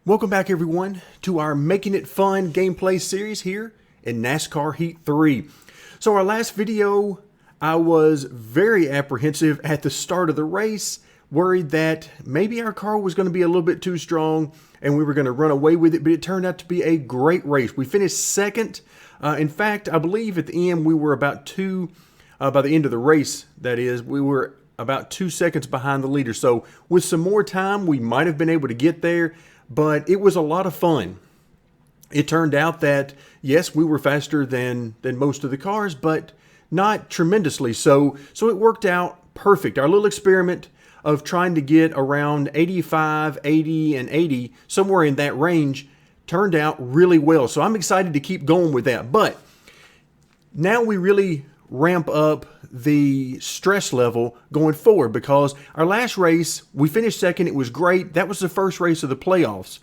Welcome back, everyone, to our Making It Fun gameplay series here in NASCAR Heat 3. So our last video, I was very apprehensive at the start of the race, worried that maybe our car was going to be a little bit too strong and we were going to run away with it, but it turned out to be a great race. We finished second. In fact, I believe at the end we were about by the end of the race, that is, we were about 2 seconds behind the leader. So with some more time, we might have been able to get there. But it was a lot of fun. It turned out that, yes, we were faster than most of the cars, but not tremendously so. So it worked out perfect. Our little experiment of trying to get around 85, 80, and 80, somewhere in that range, turned out really well. So I'm excited to keep going with that. But now we really ramp up the stress level going forward, because our last race, we finished second. It was great. That was the first race of the playoffs.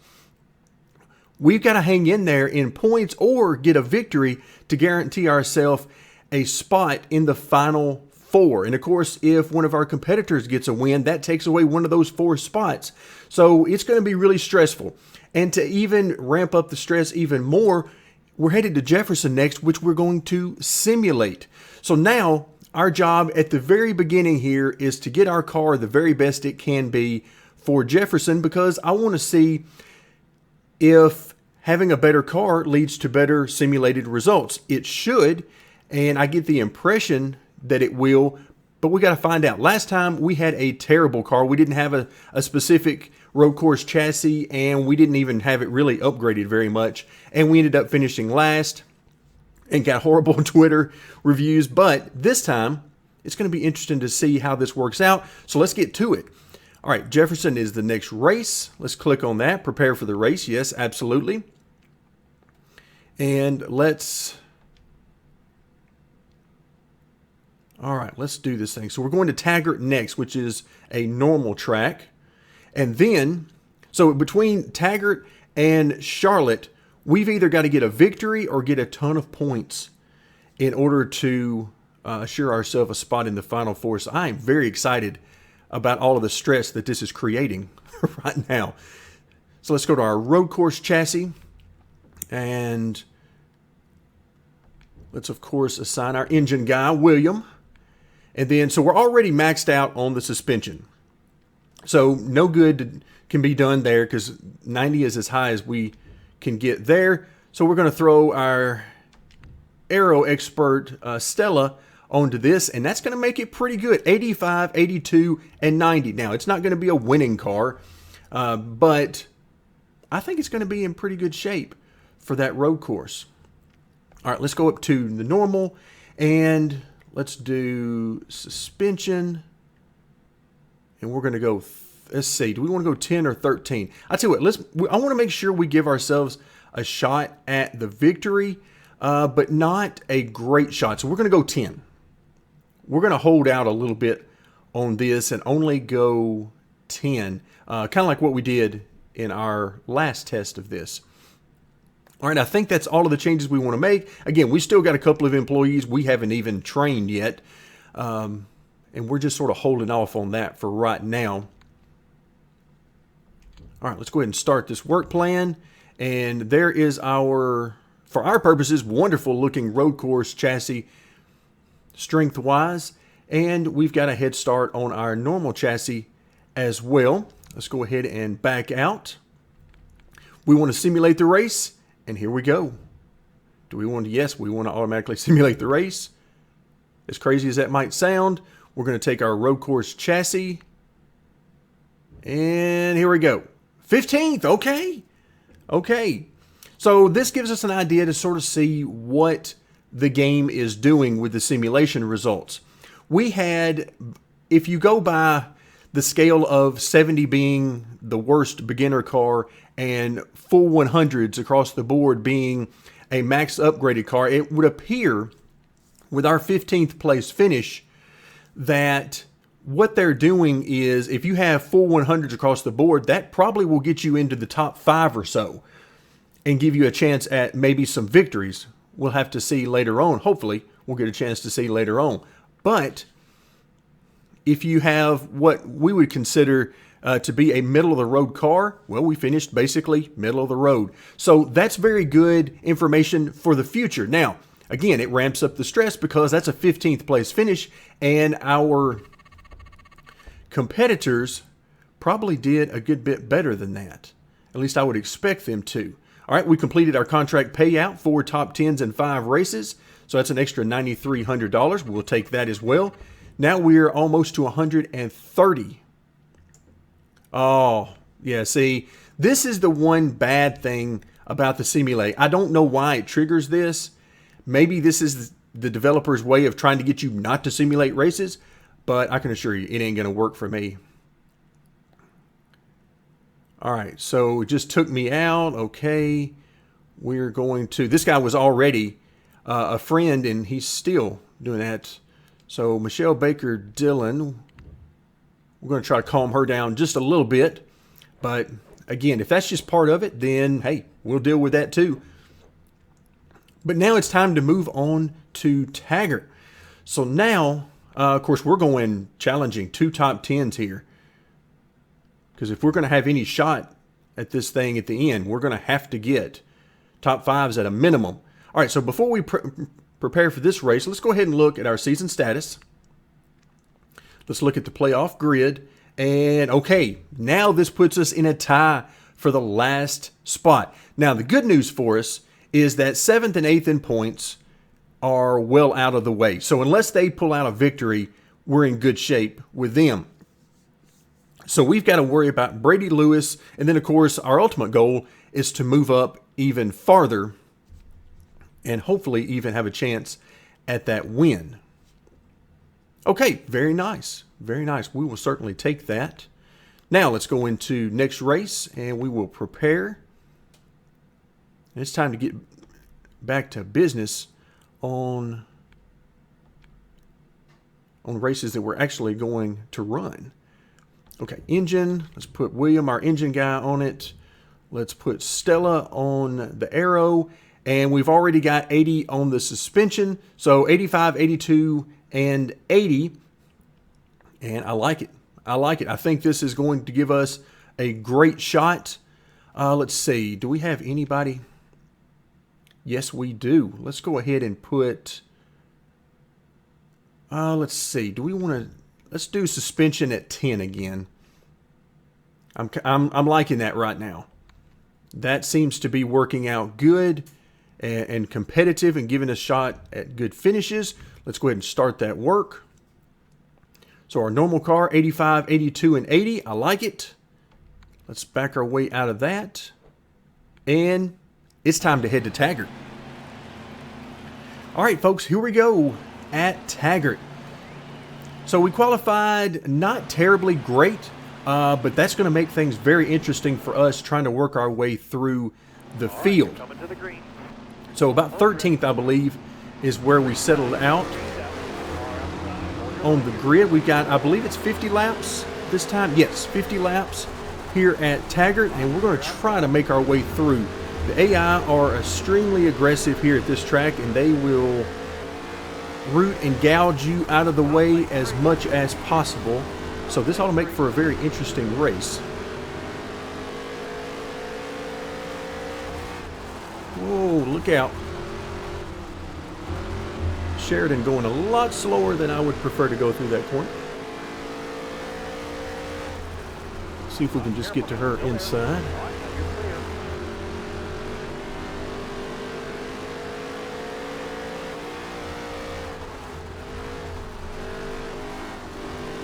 We've got to hang in there in points or get a victory to guarantee ourselves a spot in the final four. And of course, if one of our competitors gets a win, that takes away one of those 4 spots. So it's going to be really stressful. And to even ramp up the stress even more, we're headed to Jefferson next, which we're going to simulate. So now our job at the very beginning here is to get our car the very best it can be for Jefferson, because I want to see if having a better car leads to better simulated results. It should, and I get the impression that it will, but we got to find out. Last time we had a terrible car. We didn't have a specific road course chassis, and we didn't even have it really upgraded very much, and we ended up finishing last and got horrible Twitter reviews. But this time, it's going to be interesting to see how this works out. So let's get to it. All right, Jefferson is the next race. Let's click on that. Prepare for the race. Yes, absolutely. And let's... All right, let's do this thing. So we're going to Taggart next, which is a normal track. And then, so between Taggart and Charlotte, we've either got to get a victory or get a ton of points in order to assure ourselves a spot in the Final Four. So I am very excited about all of the stress that this is creating right now. So let's go to our road course chassis. And let's, of course, assign our engine guy, William. And then, so we're already maxed out on the suspension. So no good can be done there, because 90 is as high as we can get there. So we're going to throw our Aero Expert Stella onto this, and that's going to make it pretty good. 85, 82, and 90. Now, it's not going to be a winning car, but I think it's going to be in pretty good shape for that road course. All right, let's go up to the normal, and let's do suspension. And we're going to go, let's see, do we want to go 10 or 13? I tell you what, I want to make sure we give ourselves a shot at the victory, but not a great shot. So we're going to go 10. We're going to hold out a little bit on this and only go 10, kind of like what we did in our last test of this. All right, I think that's all of the changes we want to make. Again, we still got a couple of employees we haven't even trained yet. And we're just sort of holding off on that for right now. All right, let's go ahead and start this work plan. And there is our, for our purposes, wonderful looking road course chassis strength-wise. And we've got a head start on our normal chassis as well. Let's go ahead and back out. We want to simulate the race, and here we go. Do we want to? Yes, we want to automatically simulate the race. As crazy as that might sound, we're going to take our road course chassis, and here we go. 15th, okay. So this gives us an idea to sort of see what the game is doing with the simulation results. We had, if you go by the scale of 70 being the worst beginner car and full 100s across the board being a max upgraded car, it would appear with our 15th place finish that what they're doing is, if you have full 100s across the board, that probably will get you into the top 5 or so and give you a chance at maybe some victories. We'll have to see later on. Hopefully, we'll get a chance to see later on. But if you have what we would consider to be a middle-of-the-road car, well, we finished basically middle of the road. So that's very good information for the future. Now, again, it ramps up the stress because that's a 15th place finish, and our competitors probably did a good bit better than that. At least I would expect them to. All right, we completed our contract payout, 4 top 10s and 5 races. So that's an extra $9,300. We'll take that as well. Now we're almost to 130. Oh, yeah, see, this is the one bad thing about the Simulate. I don't know why it triggers this. Maybe this is the developer's way of trying to get you not to simulate races, but I can assure you it ain't going to work for me. All right, so it just took me out. Okay, we're going to... This guy was already a friend, and he's still doing that. So Michelle Baker Dillon, we're going to try to calm her down just a little bit. But again, if that's just part of it, then hey, we'll deal with that too. But now it's time to move on to Taggart. So now, of course, we're going challenging 2 top 10s here. Because if we're going to have any shot at this thing at the end, we're going to have to get top 5s at a minimum. All right, so before we prepare for this race, let's go ahead and look at our season status. Let's look at the playoff grid. And okay, now this puts us in a tie for the last spot. Now, the good news for us is that 7th and 8th in points are well out of the way. So unless they pull out a victory, we're in good shape with them. So we've got to worry about Brady Lewis. And then, of course, our ultimate goal is to move up even farther and hopefully even have a chance at that win. Okay, very nice. Very nice. We will certainly take that. Now let's go into next race and we will prepare. It's time to get back to business on races that we're actually going to run. Okay, engine. Let's put William, our engine guy, on it. Let's put Stella on the aero. And we've already got 80 on the suspension. So 85, 82, and 80. And I like it. I like it. I think this is going to give us a great shot. Let's see. Do we have anybody? Yes, we do. Let's go ahead and put... let's see. Do we want to... Let's do suspension at 10 again. I'm liking that right now. That seems to be working out good and competitive and giving us a shot at good finishes. Let's go ahead and start that work. So our normal car, 85, 82, and 80. I like it. Let's back our way out of that. And it's time to head to Taggart. All right, folks, here we go at Taggart. So we qualified not terribly great, but that's going to make things very interesting for us trying to work our way through the field. So about 13th, I believe, is where we settled out on the grid. We've got, I believe it's 50 laps this time. Yes, 50 laps here at Taggart, and we're going to try to make our way through. The AI are extremely aggressive here at this track, and they will root and gouge you out of the way as much as possible. So this ought to make for a very interesting race. Whoa, look out. Sheridan going a lot slower than I would prefer to go through that corner. See if we can just get to her inside.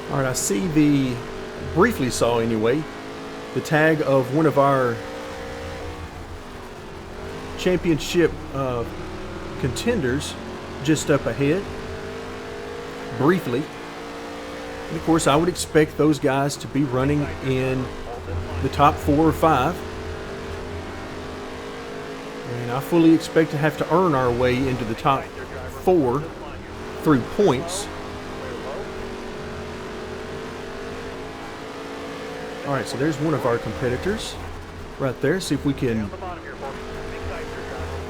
All right, briefly saw anyway, the tag of one of our championship contenders just up ahead, briefly. And of course, I would expect those guys to be running in the top 4 or 5. And I fully expect to have to earn our way into the top 4 through points. All right, so there's one of our competitors right there. See if we can...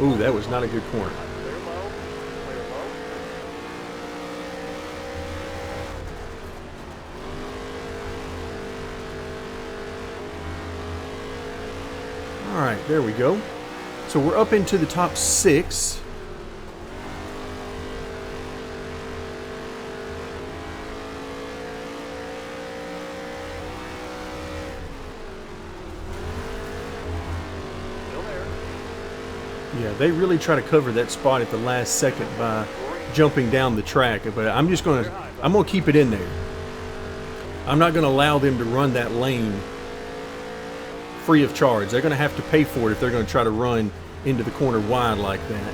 Ooh, that was not a good corner. All right, there we go. So we're up into the top 6. Yeah, they really try to cover that spot at the last second by jumping down the track, but I'm gonna keep it in there. I'm not gonna allow them to run that lane free of charge. They're gonna have to pay for it if they're gonna try to run into the corner wide like that.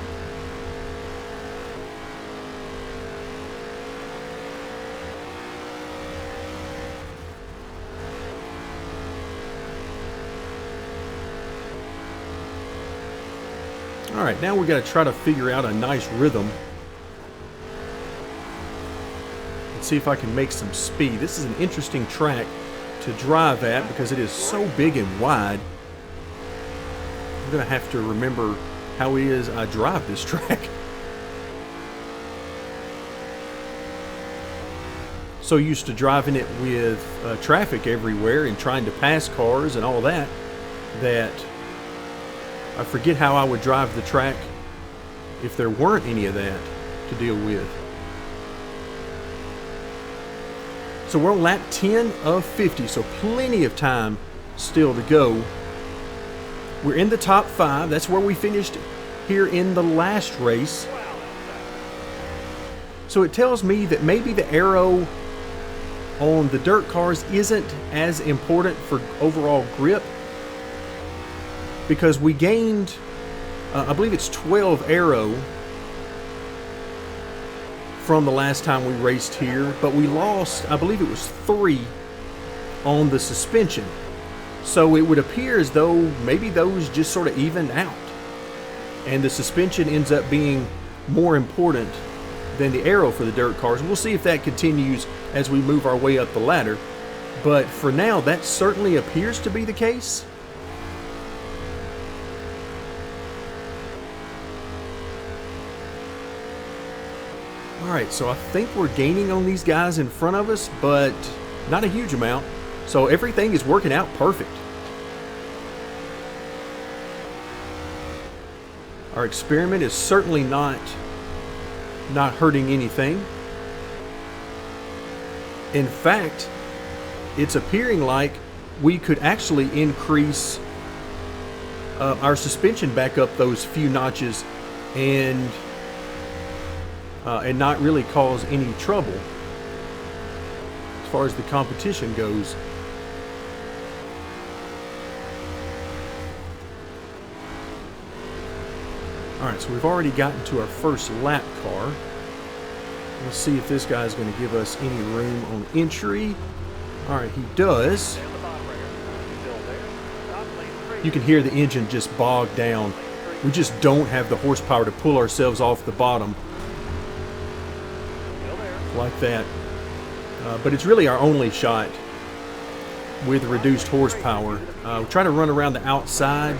All right, now we got to try to figure out a nice rhythm. Let's see if I can make some speed. This is an interesting track to drive at because it is so big and wide. I'm going to have to remember how it is I drive this track. So used to driving it with traffic everywhere and trying to pass cars and all that, that I forget how I would drive the track if there weren't any of that to deal with. So we're on lap 10 of 50, so plenty of time still to go. We're in the top 5. That's where we finished here in the last race. So it tells me that maybe the aero on the dirt cars isn't as important for overall grip, because we gained, I believe it's 12 aero from the last time we raced here, but we lost, I believe it was 3 on the suspension. So it would appear as though maybe those just sort of evened out, and the suspension ends up being more important than the aero for the dirt cars. We'll see if that continues as we move our way up the ladder, but for now that certainly appears to be the case. Alright, so I think we're gaining on these guys in front of us, but not a huge amount. So everything is working out perfect. Our experiment is certainly not hurting anything. In fact, it's appearing like we could actually increase our suspension back up those few notches and not really cause any trouble as far as the competition goes. Alright, so we've already gotten to our first lap car. Let's see if this guy's going to give us any room on entry. Alright, he does. You can hear the engine just bog down. We just don't have the horsepower to pull ourselves off the bottom like that. But it's really our only shot with reduced horsepower. We try to run around the outside.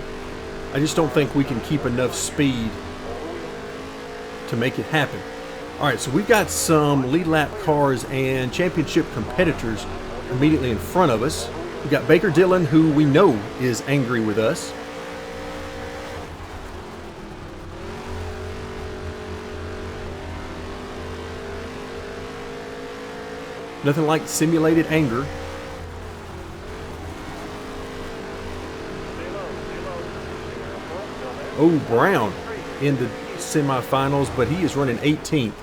I just don't think we can keep enough speed to make it happen. Alright, so we've got some lead lap cars and championship competitors immediately in front of us. We've got Baker Dillon, who we know is angry with us. Nothing like simulated anger. Oh, Brown in the semifinals, but he is running 18th.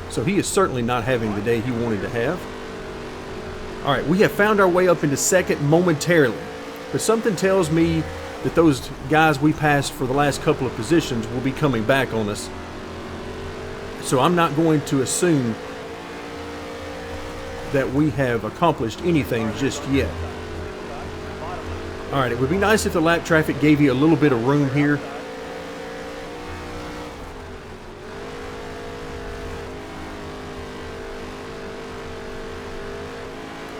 So he is certainly not having the day he wanted to have. All right, we have found our way up into second momentarily. But something tells me that those guys we passed for the last couple of positions will be coming back on us. So I'm not going to assume that we have accomplished anything just yet. All right, it would be nice if the lap traffic gave you a little bit of room here.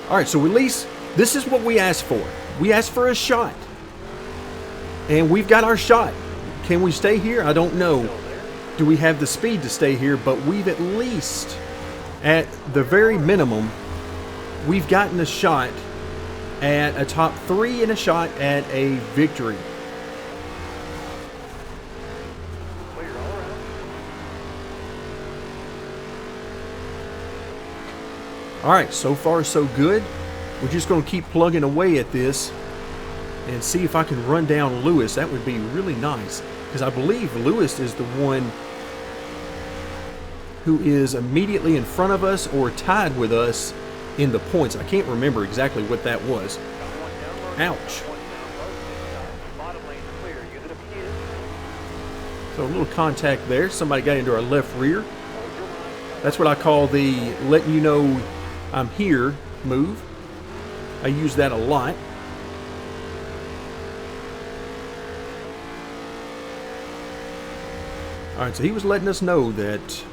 All right, so at least this is what we asked for. We asked for a shot, and we've got our shot. Can we stay here? I don't know. Do we have the speed to stay here? But we've at least, at the very minimum, we've gotten a shot at a top 3 and a shot at a victory. All right, so far so good. We're just going to keep plugging away at this and see if I can run down Lewis. That would be really nice, because I believe Lewis is the one who is immediately in front of us or tied with us in the points. I can't remember exactly what that was. Ouch. So a little contact there. Somebody got into our left rear. That's what I call the letting you know I'm here move. I use that a lot. All right, so he was letting us know that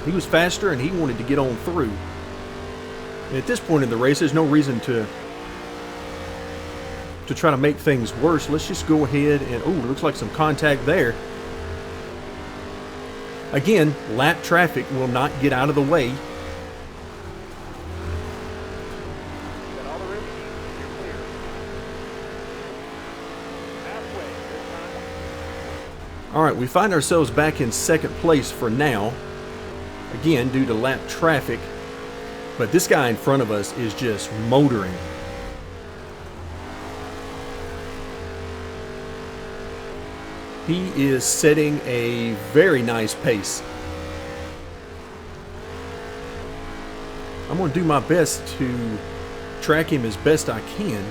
he was faster and he wanted to get on through. And at this point in the race, there's no reason to try to make things worse. Let's just go ahead and, oh, looks like some contact there. Again, lap traffic will not get out of the way. All right, we find ourselves back in second place for now. Again, due to lap traffic. But this guy in front of us is just motoring. He is setting a very nice pace. I'm going to do my best to track him as best I can.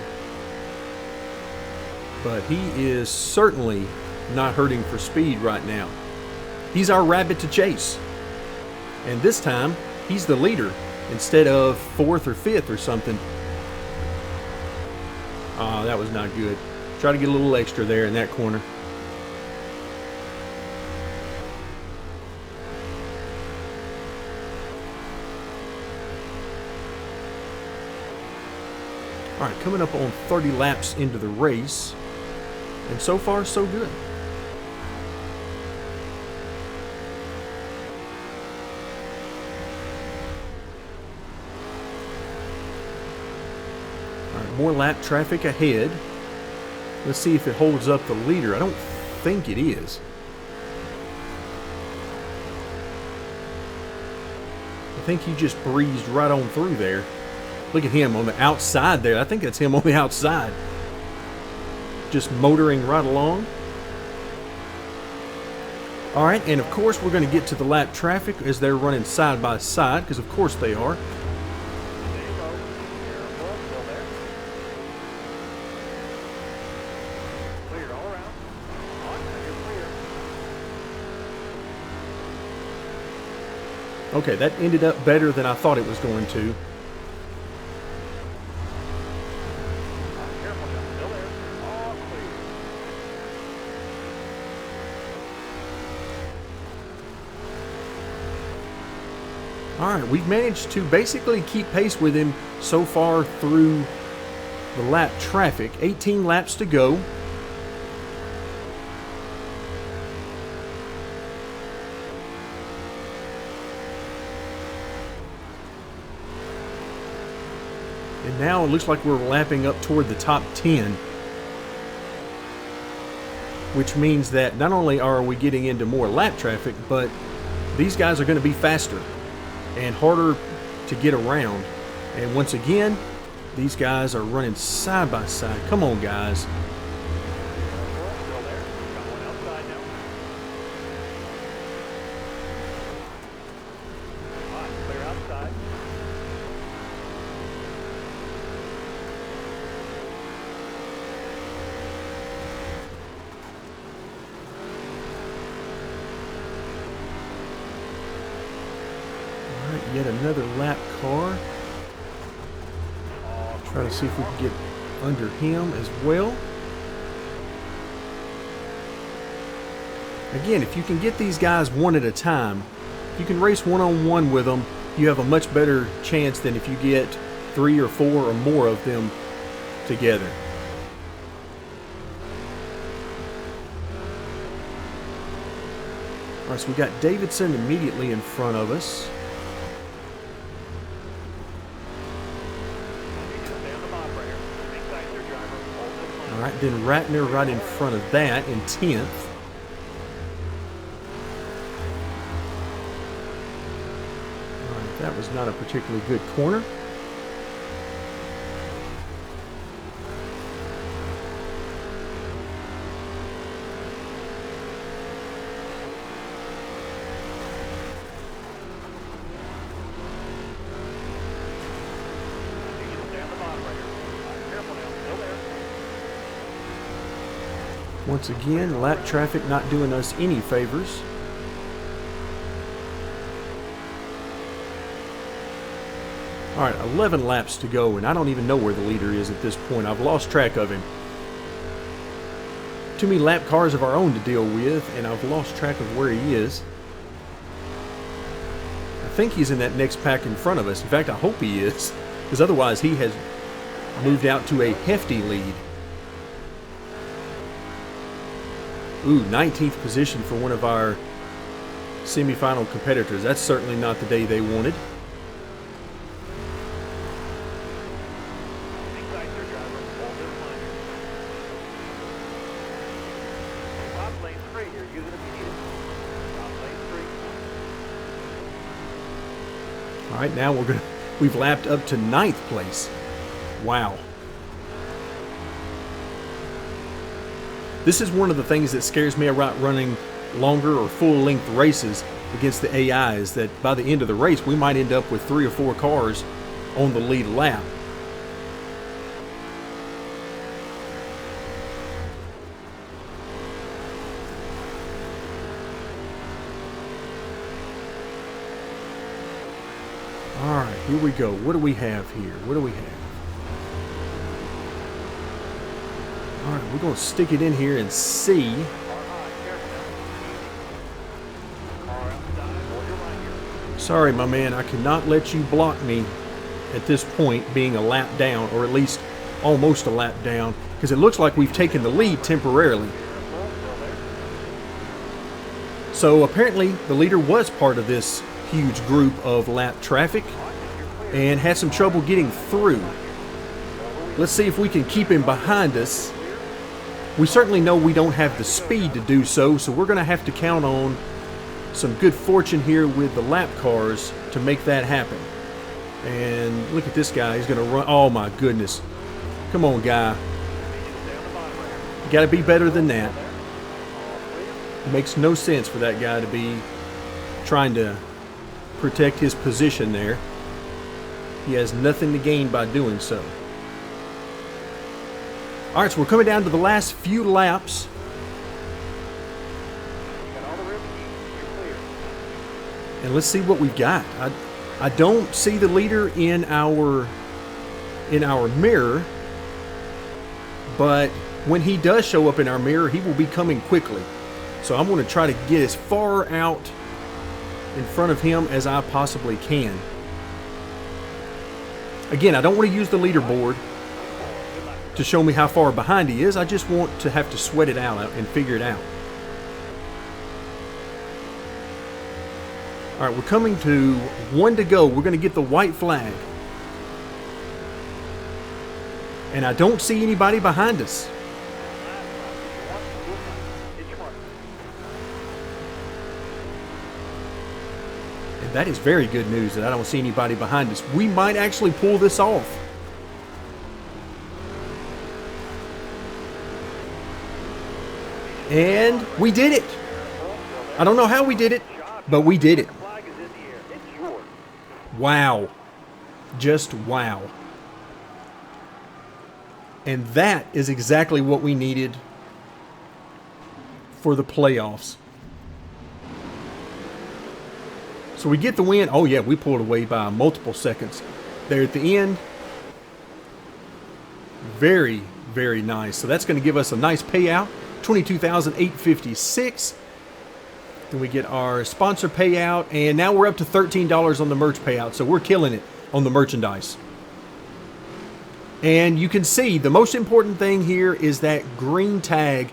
But he is certainly not hurting for speed right now. He's our rabbit to chase. And this time, he's the leader instead of fourth or fifth or something. Ah, that was not good. Try to get a little extra there in that corner. All right, coming up on 30 laps into the race, and so far so good. All right, more lap traffic ahead. Let's see if it holds up the leader. I don't think it is. I think he just breezed right on through there. Look at him on the outside there. I think that's him on the outside. Just motoring right along. All right, and of course we're going to get to the lap traffic as they're running side by side, because of course they are. Okay, that ended up better than I thought it was going to. Alright, we've managed to basically keep pace with him so far through the lap traffic. 18 laps to go. And now it looks like we're lapping up toward the top 10. Which means that not only are we getting into more lap traffic, but these guys are going to be faster and harder to get around. And once again, these guys are running side by side. Come on, guys. Yet another lap car. Try to see if we can get under him as well. Again, if you can get these guys one at a time, if you can race one-on-one with them, you have a much better chance than if you get 3 or 4 or more of them together. All right, so we got Davidson immediately in front of us. All right, then Ratner right in front of that in 10th. All right, that was was not a particularly good corner. Once again, lap traffic not doing us any favors. All right, 11 laps to go, and I don't even know where the leader is at this point. I've lost track of him. Too many lap cars of our own to deal with, and I've lost track of where he is. I think he's in that next pack in front of us. In fact, I hope he is, because otherwise he has moved out to a hefty lead. Ooh, 19th position for one of our semifinal competitors. That's certainly not the day they wanted. All right, now we've lapped up to 9th place. Wow. This is one of the things that scares me about running longer or full-length races against the AI, is that by the end of the race, we might end up with 3 or 4 cars on the lead lap. All right, here we go. What do we have here? What do we have? All right, we're going to stick it in here and see. Sorry, my man, I cannot let you block me at this point, being a lap down, or at least almost a lap down, because it looks like we've taken the lead temporarily. So apparently the leader was part of this huge group of lap traffic and had some trouble getting through. Let's see if we can keep him behind us. We certainly know we don't have the speed to do so, so we're going to have to count on some good fortune here with the lap cars to make that happen. And look at this guy. He's going to run. Oh, my goodness. Come on, guy. You got to be better than that. It makes no sense for that guy to be trying to protect his position there. He has nothing to gain by doing so. All right, so we're coming down to the last few laps. And let's see what we've got. I don't see the leader in our mirror, but when he does show up in our mirror, he will be coming quickly. So I'm going to try to get as far out in front of him as I possibly can. Again, I don't want to use the leaderboard to show me how far behind he is. I just want to have to sweat it out and figure it out. All right, we're coming to 1 to go. We're going to get the white flag. And I don't see anybody behind us. And that is very good news that I don't see anybody behind us. We might actually pull this off. And we did it. I don't know how we did it, but we did it. Wow. Just wow. And that is exactly what we needed for the playoffs. So we get the win. Oh, yeah, we pulled away by multiple seconds there at the end. Very, very nice. So that's going to give us a nice payout. $22,856. Then we get our sponsor payout, and now we're up to $13 on the merch payout, so we're killing it on the merchandise. And you can see the most important thing here is that green tag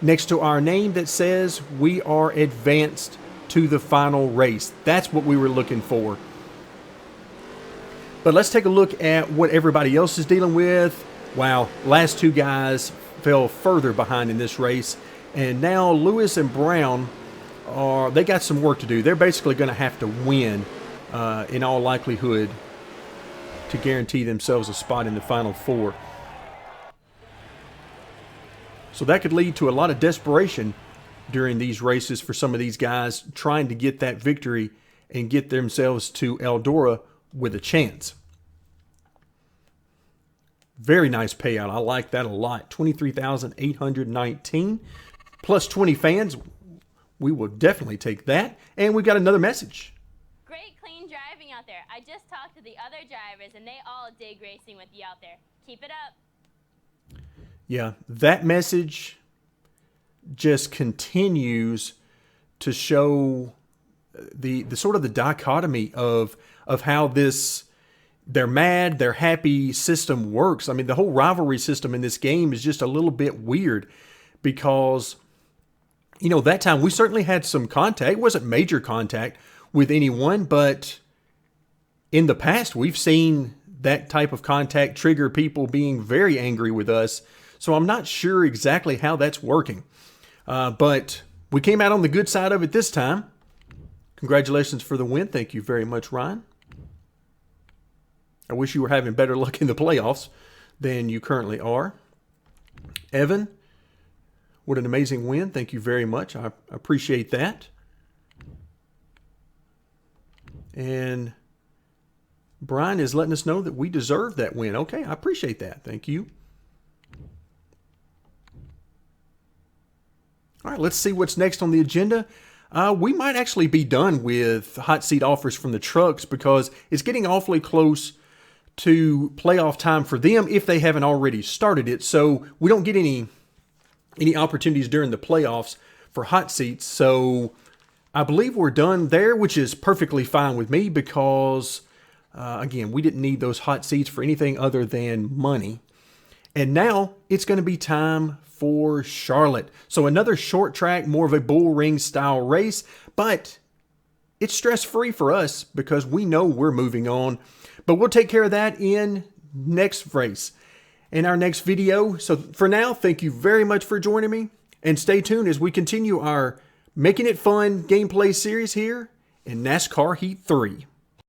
next to our name that says we are advanced to the final race. That's what we were looking for. But let's take a look at what everybody else is dealing with. Wow, last 2 guys fell further behind in this race, and now Lewis and Brown they got some work to do. They're basically going to have to win in all likelihood, to guarantee themselves a spot in the Final Four. So that could lead to a lot of desperation during these races for some of these guys trying to get that victory and get themselves to Eldora with a chance. Very nice payout. I like that a lot. 23,819 plus 20 fans. We will definitely take that. And we've got another message. Great clean driving out there. I just talked to the other drivers and they all dig racing with you out there. Keep it up. Yeah, that message just continues to show the sort of the dichotomy of how this they're mad, they're happy system works. I mean, the whole rivalry system in this game is just a little bit weird because, you know, that time we certainly had some contact. It wasn't major contact with anyone, but in the past we've seen that type of contact trigger people being very angry with us. So I'm not sure exactly how that's working. But we came out on the good side of it this time. Congratulations for the win. Thank you very much, Ryan. I wish you were having better luck in the playoffs than you currently are. Evan, what an amazing win. Thank you very much. I appreciate that. And Brian is letting us know that we deserve that win. Okay, I appreciate that. Thank you. All right, let's see what's next on the agenda. We might actually be done with hot seat offers from the trucks because it's getting awfully close to playoff time for them if they haven't already started it. So we don't get any opportunities during the playoffs for hot seats. So I believe we're done there, which is perfectly fine with me because, again, we didn't need those hot seats for anything other than money. And now it's going to be time for Charlotte. So another short track, more of a bull ring style race, but it's stress-free for us because we know we're moving on. But we'll take care of that in next race, in our next video. So for now, thank you very much for joining me, and stay tuned as we continue our Making It Fun gameplay series here in NASCAR Heat 3.